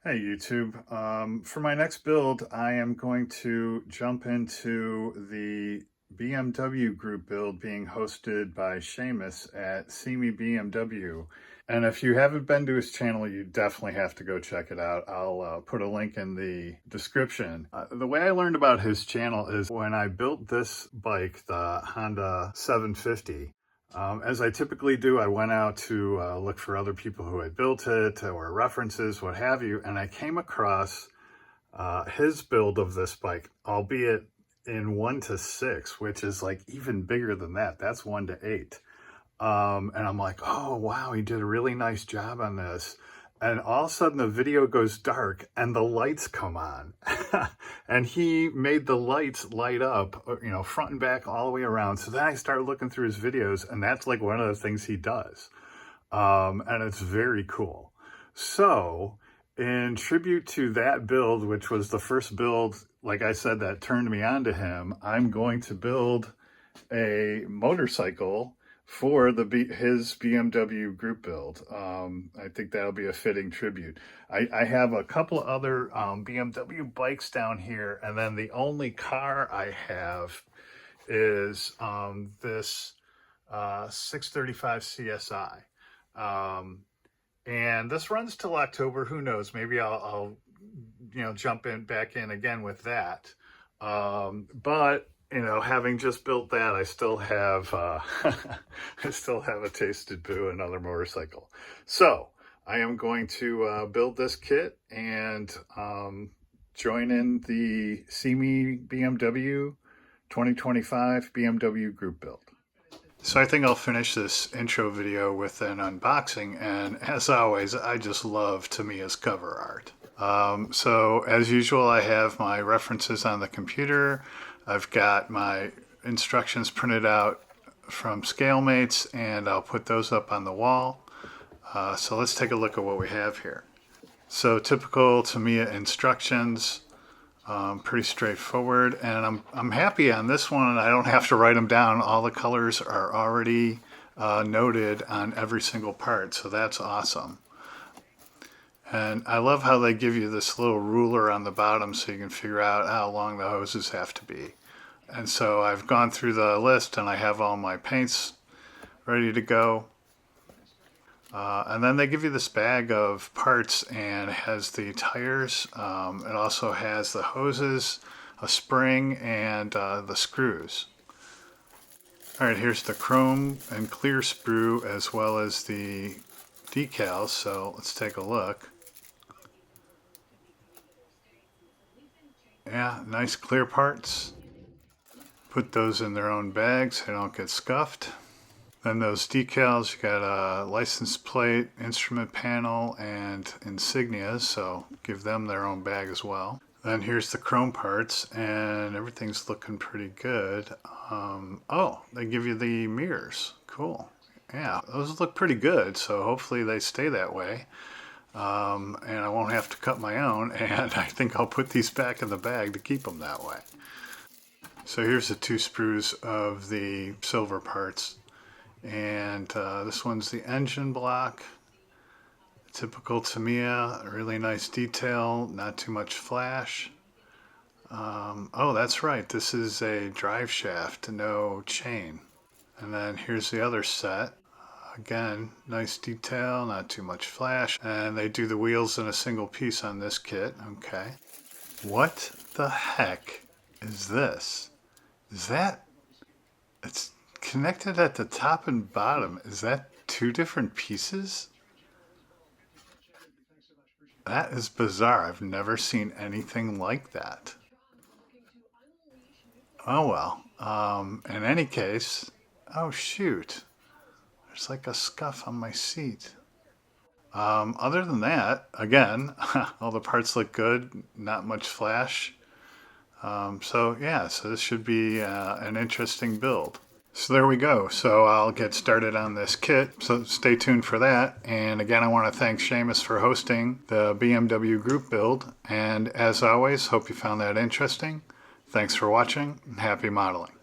Hey YouTube, for my next build I am going to jump into the BMW group build being hosted by Seamus at See Me BMW. And if you haven't been to his channel, you definitely have to go check it out. I'll put a link in the description. The way I learned about his channel is when I built this bike, the Honda 750. As I typically do, I went out to look for other people who had built it or references, what have you, and I came across his build of this bike, albeit in 1:6, which is like even bigger than that. That's 1:8. And I'm like, oh, wow, he did a really nice job on this. And all of a sudden the video goes dark and the lights come on. And he made the lights light up, front and back all the way around. So then I started looking through his videos, and that's like one of the things he does. And it's very cool. So in tribute to that build, which was the first build, like I said, that turned me on to him, I'm going to build a motorcycle for his BMW group build. I think that'll be a fitting tribute. I have a couple of other BMW bikes down here, and then the only car I have is this 635 CSI. And this runs till October. Who knows? Maybe I'll jump back in again with that. But having just built that, I still have I still have a tasted boo, another motorcycle. So I am going to build this kit and join in the See Me BMW 2025 BMW group build. So I think I'll finish this intro video with an unboxing, and as always, I just love Tamiya's cover art. So as usual, I have my references on the computer. I've got my instructions printed out from ScaleMates, and I'll put those up on the wall. So let's take a look at what we have here. So typical Tamiya instructions, pretty straightforward, and I'm happy on this one. I don't have to write them down. All the colors are already noted on every single part, so that's awesome. And I love how they give you this little ruler on the bottom so you can figure out how long the hoses have to be. And so I've gone through the list and I have all my paints ready to go. And then they give you this bag of parts, and it has the tires. It also has the hoses, a spring, and the screws. All right, here's the chrome and clear sprue as well as the decals. So let's take a look. Yeah, nice clear parts. Put those in their own bags so they don't get scuffed. Then those decals, you got a license plate, instrument panel, and insignias, so give them their own bag as well. Then here's the chrome parts, and everything's looking pretty good. Oh, they give you the mirrors. Cool. Yeah, those look pretty good, so hopefully they stay that way. And I won't have to cut my own, and I think I'll put these back in the bag to keep them that way. So here's the two sprues of the silver parts, and this one's the engine block. Typical Tamiya, a really nice detail, not too much flash. Oh, that's right, this is a drive shaft, no chain. And then here's the other set. Again, nice detail, not too much flash. And they do the wheels in a single piece on this kit. Okay. What the heck is this? Is that... It's connected at the top and bottom. Is that two different pieces? That is bizarre. I've never seen anything like that. Oh well. In any case... Oh shoot. There's like a scuff on my seat. Other than that, again, all the parts look good, not much flash. So yeah, so this should be an interesting build. So there we go. So I'll get started on this kit, so stay tuned for that. And again, I want to thank Seamus for hosting the BMW group build. And as always, hope you found that interesting. Thanks for watching, and happy modeling.